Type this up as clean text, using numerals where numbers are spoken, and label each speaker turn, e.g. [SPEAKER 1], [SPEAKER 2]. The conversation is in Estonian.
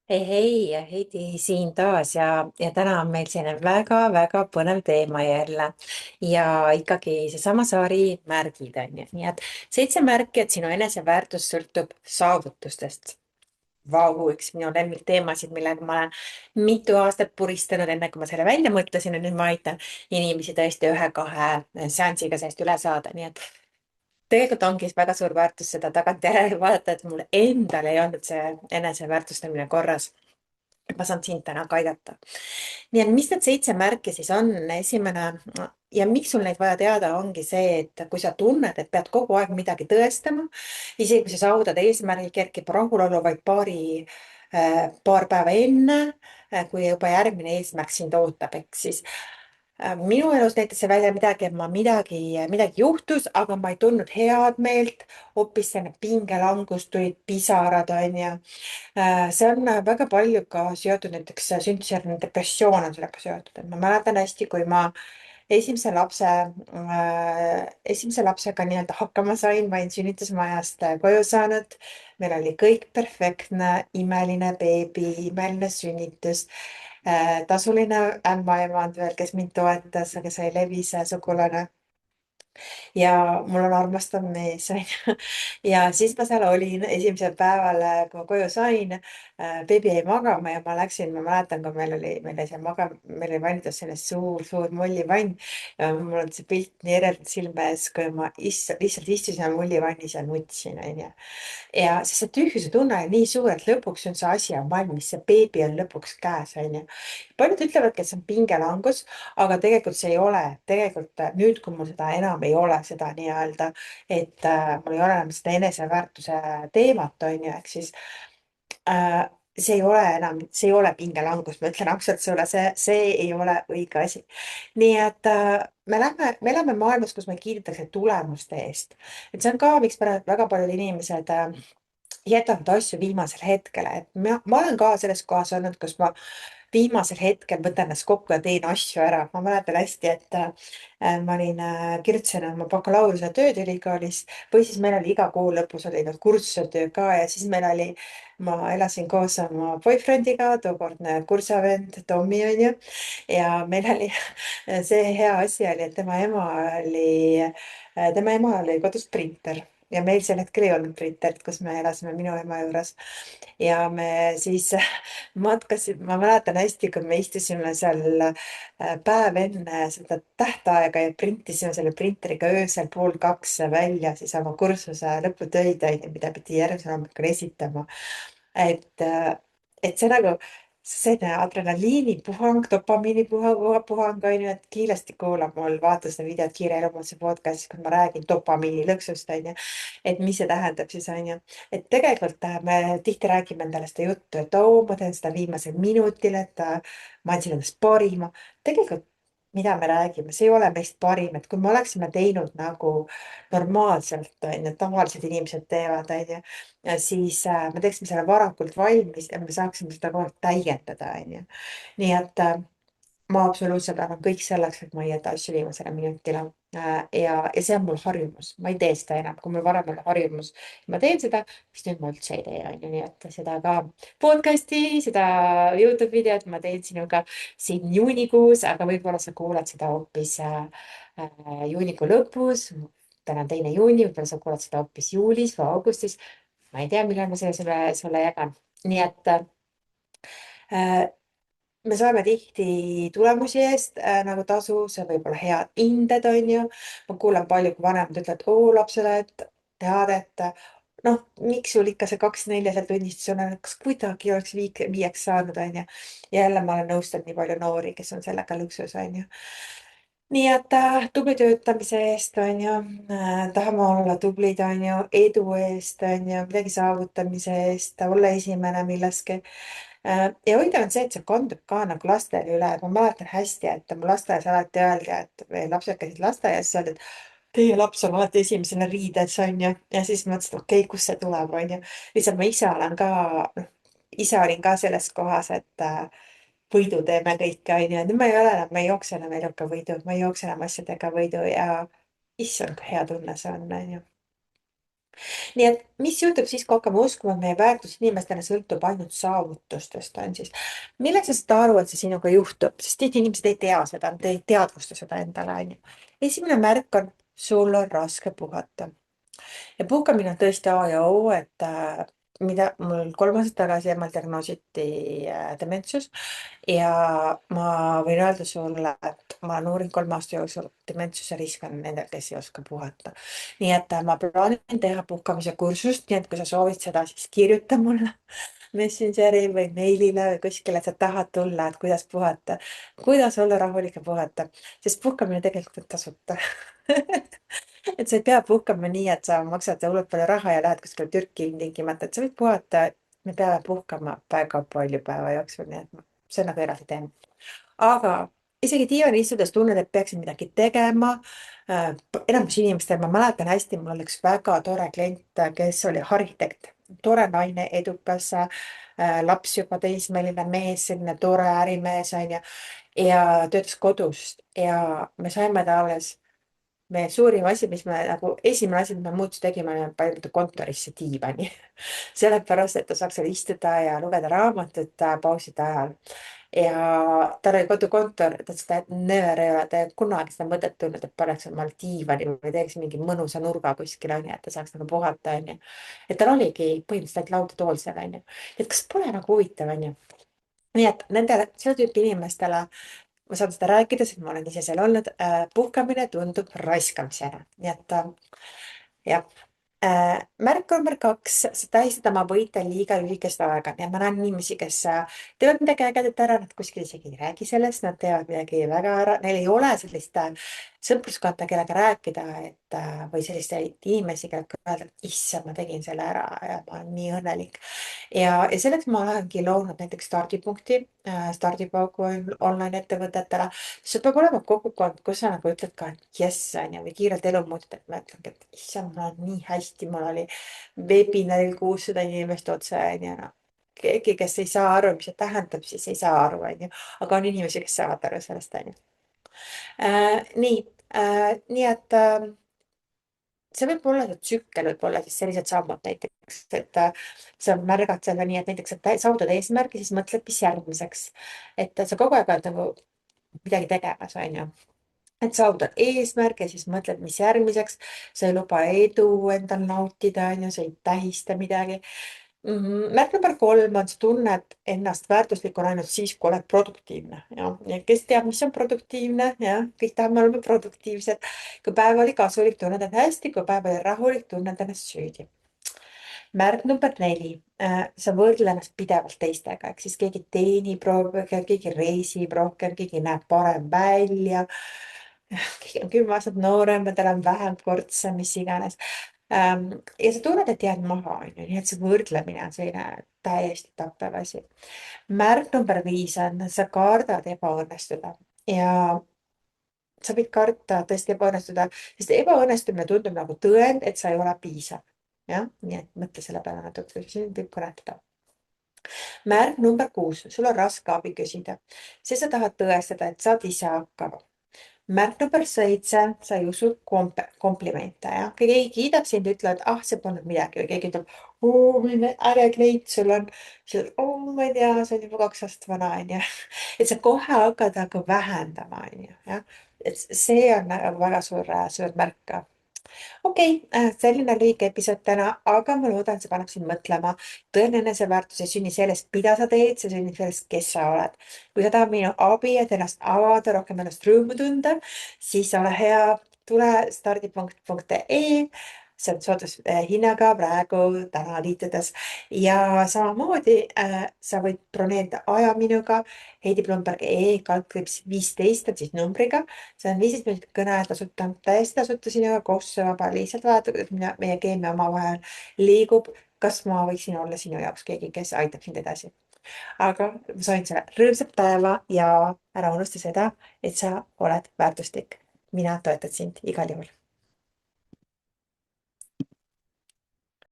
[SPEAKER 1] Hei, Heidi siin taas ja täna on meil selline väga-väga põnev teema jälle. Ja ikkagi seesama sari märgid on ju. Nii et 7 märki, et sinu eneseväärtus sõltub saavutustest. Vau, üks minu lemmikteemasid, millega ma olen mitu aastat puristanud, enne kui ma selle välja mõtlesin ja nüüd ma aitan inimesi tõesti ühe-kahe seansiga sellest üle saada. Nii et tegelikult ongi väga suur väärtus seda tagantjärele vaadata, et mul endal ei olnud see eneseväärtustamine korras. Ma saan sind täna ka aidata. Nii et mis need 7 märki siis on? Esimene ja miks sul neid vaja teada, ongi see, et kui sa tunned, et pead kogu aeg midagi tõestama, isegi kui sa saavutad eesmärgi, kerkib rahulolu vaid paar päeva enne, kui juba järgmine eesmärk sind ootab, ehk siis minu elus näitas see välja midagi, et midagi juhtus, aga ma ei tundnud head meelt, hoopis selline pingelangus, tulid pisarad, onju. See on väga palju ka seotud, näiteks sünnijärgne depressioon on sellega seotud, et ma mäletan hästi, kui ma esimese lapsega nii-öelda hakkama sain, ma olin sünnitusmajast koju saanud. meil oli kõik perfektne, imeline beebi, imeline sünnitus. tasuline ämmaemand veel, kes mind toetas, aga see oli Levise sugulane ja mul on armastav mees, onju. Ja siis ma seal olin esimesel päeval, kui ma koju sain, beebi jäi magama ja ma läksin, ma mäletan, kui meil oli seal meil oli valmidas selline suur mullivann ja mul on see pilt nii eraldi silme ees, kui ma lihtsalt istusin seal mullivannis ja nutsin, onju. Ja siis see tühjuse tunne oli nii suur, et lõpuks on see asi on valmis, see beebi on lõpuks käes, onju. paljud ütlevadki, et see on pingelangus, aga tegelikult see ei ole. tegelikult nüüd, kui mul seda enam ei ole, seda nii-öelda, et mul ei ole enam seda eneseväärtuse teemat, onju, ehk siis see ei ole enam, see ei ole pingelangus, ma ütlen ausalt sulle, see ei ole õige asi. nii et me elame maailmas, kus meid kiidetakse tulemuste eest. et see on ka, mikspärast väga paljud inimesed jätavad asju viimasel hetkel, et ma olen ka selles kohas olnud, kus ma viimasel hetkel võtan ennast kokku ja teen asju ära. ma mäletan hästi, et ma kirjutasin oma bakalaureuse tööd ülikoolis või siis meil oli iga kuu lõpus oli need kursused ka ja siis ma elasin koos oma boyfriendiga, tookordne kursavend Tommi onju. ja meil oli see hea asi oli, et tema ema oli kodus printer ja meil sel hetkel ei olnud printerit, kus me elasime minu ema juures ja me siis ma mäletan hästi, kui me istusime seal päev enne seda tähtaega ja printisime selle printeriga öösel 1:30 välja siis oma kursuse lõputöid, mida pidi järgmisel hommikul esitama. et, et see nagu selline adrenaliinipuhang, dopamiinipuhang on ju, et kiiresti kuulab mul, vaata seda videot Kiire elumõõtmise podcast'is, kus ma räägin dopamiinilõksust on ju. et mis see tähendab siis on ju, et tegelikult me tihti räägime endale seda juttu, et oo, ma teen seda viimasel minutil, et ma andsin endast parima. tegelikult, mida me räägime, see ei ole meist parim, et kui me oleksime teinud nagu normaalselt, on ju, tavalised inimesed teevad, on ju, ja siis me teeksime selle varakult valmis ja me saaksime seda kogu aeg täiendada, on ju. nii et ma absoluutselt annan kõik selleks, et ma ei jäta asju viimasele minutile. Ja see on mul harjumus, ma ei tee seda enam, kui mul varem oli harjumus. ma teen seda, siis nüüd ma üldse ei tee, on ju, nii et seda ka podcast'i, seda Youtube videot ma teen sinuga siin juunikuus, aga võib-olla sa kuulad seda hoopis juunikuu lõpus. täna on 2. juuni, võib-olla sa kuulad seda hoopis juulis või augustis. ma ei tea, millal ma selle sulle jagan. nii et me saame tihti tulemusi eest nagu tasu, see võib olla head hinded, on ju. ma kuulen palju, kui vanemad ütlevad, oo lapsele, et tead, et noh, miks sul ikka see 2/4 sealt tunnistus on, kas kuidagi oleks viieks saanud, on ju. ja jälle ma olen nõustanud nii palju noori, kes on sellega lõksus, on ju. nii et tubli töötamise eest, on ju, tahame olla tublid, on ju, edu eest, on ju, midagi saavutamise eest, olla esimene milleski. ja huvitav on see, et see kandub ka nagu lastele üle. ma mäletan hästi, et mu lasteaias alati öeldi, et meie lapsed käisid lasteaias, siis öeldi, et teie laps on alati esimesena riides, on ju. ja siis mõtlesin, et okei, kust see tuleb, on ju. lihtsalt ma ise olen ka, noh, ise olin ka selles kohas, et võidu teeme kõike, on ju. nüüd ma ei ole enam, ma ei jookse enam eluga võidu, ma ei jookse enam asjadega võidu ja issand, kui hea tunne see on ju. nii et mis juhtub siis, kui hakkame uskuma, et meie väärtus inimestena sõltub ainult saavutustest, on siis. Milleks sa saad aru, et see sinuga juhtub, sest tihti inimesed ei tea seda, nad ei teadvusta seda endale, on ju. esimene märk on, sul on raske puhata ja puhkamine on tõesti A ja O, et mida mul 3 aastat tagasi emal diagnoositi dementsus ja ma võin öelda sulle, et ma olen uurinud 3 aasta jooksul, dementsuse risk on nendel, kes ei oska puhata. nii et ma plaanin teha puhkamise kursust, nii et kui sa soovid seda, siis kirjuta mulle Messengeri või meilile või kuskile, et sa tahad tulla, et kuidas puhata, kuidas olla rahulik ja puhata, sest puhkamine tegelikult on tasuta et sa ei pea puhkama nii, et sa maksad hullult palju raha ja lähed kuskile Türki ilmtingimata, et sa võid puhata. me peame puhkama väga palju päeva jooksul, nii et see on nagu eraldi teema. aga isegi diivanil istudes tunned, et peaksid midagi tegema. enamus inimestel, ma mäletan hästi, mul oli üks väga tore klient, kes oli arhitekt, tore naine, edukas, laps juba teismeline mees, selline tore ärimees onju ja töötas kodust ja me saime ta alles meie suurim asi, mis me nagu esimene asi, mis me muutus tegime, panime ta kontorisse diivani sellepärast, et ta saaks seal istuda ja lugeda raamatut pauside ajal. ja tal oli kodukontor, ta ütles, et never ei ole ta kunagi seda mõtet tulnud, et paneks omal diivani või teeks mingi mõnusa nurga kuskil onju, et ta saaks nagu puhata onju. et tal oligi põhimõtteliselt ainult laud ja tool seal onju. et kas pole nagu huvitav onju. nii et nendele, seda tüüpi inimestele ma saan seda rääkida, sest ma olen ise seal olnud. Puhkamine tundub raiskamisena, nii et jah. märk number 2, sa tähistad oma võite liiga lühikest aega ja ma näen inimesi, kes teevad midagi ägedat ära, nad kuskil isegi ei räägi sellest, nad teevad midagi väga ära, neil ei ole sellist sõpruskonda, kellega rääkida, et või selliseid inimesi, kellega öelda, et issand, ma tegin selle ära ja ma olen nii õnnelik. ja selleks ma olengi loonud näiteks stardipunkti, stardipaugu online ettevõtetele. see peab olema kogukond, kus sa nagu ütled ka, et jess on ju, või kiirelt elu muutad, et ma ütlengi, et issand, mul on nii hästi, mul oli webinaril 600 inimest otse on ju noh. keegi, kes ei saa aru, mis see tähendab, siis ei saa aru, on ju, aga on inimesi, kes saavad aru sellest, on ju. nii, nii et see võib olla see tsükkel, võib olla siis sellised sammud näiteks, et sa märgad selle nii, et näiteks, et saavutad eesmärgi, siis mõtled, mis järgmiseks. et sa kogu aeg oled nagu midagi tegemas, on ju. et saavutad eesmärgi ja siis mõtled, mis järgmiseks. sa ei luba edu endal nautida, on ju, sa ei tähista midagi. märk number 3 on, sa tunned ennast väärtuslikuna ainult siis, kui oled produktiivne. ja kes teab, mis on produktiivne, jah, kõik tahame olla produktiivsed. kui päev oli kasulik, tunned end hästi, kui päev oli rahulik, tunned ennast süüdi. märk number 4, sa võrdle ennast pidevalt teistega, ehk siis keegi teenib rohkem, keegi reisib rohkem, keegi näeb parem välja. keegi on 10 aastat noorem ja tal on vähem kortse, mis iganes. ja sa tunned, et jääd maha, on ju, nii et see võrdlemine on selline täiesti tappev asi. märk number 5 on, sa kardad ebaõnnestuda ja sa võid karta tõesti ebaõnnestuda, sest ebaõnnestumine tundub nagu tõend, et sa ei ole piisav. jah, nii et mõtle selle peale natuke, siin võib kõnetada. märk number 6, sul on raske abi küsida, sest sa tahad tõestada, et saad ise hakkama. märk number 7, sa ei usu komplimente, jah. kui keegi kiidab sind, ütled, ah, see polnud midagi või keegi ütleb, oo, milline äge kleit sul on. siis ütled, oo, ma ei tea, see on juba 2 aastat vana, onju. et sa kohe hakkad nagu vähendama, onju, jah. et see on nagu väga suur märk ka. okei, selline lühike episood täna, aga ma loodan, see paneb sind mõtlema. tõeline eneseväärtus ei sünni sellest, mida sa teed, see sünnib sellest, kes sa oled. kui sa tahad minu abi, et ennast avada, rohkem ennast rõõmu tunda, siis ole hea, tule stardipunkt.ee. see on soodushinnaga praegu täna liitudes ja samamoodi sa võid broneerida aja minuga heidiblumberg.ee/15 on siis numbriga. see on 15 minutit kõne tasuta, täiesti tasuta sinuga kohustusvaba, lihtsalt vaadata, kuidas meie keemia omavahel liigub. kas ma võiksin olla sinu jaoks keegi, kes aitab sind edasi. aga ma soovin sulle rõõmsat päeva ja ära unusta seda, et sa oled väärtuslik. mina toetan sind igal juhul.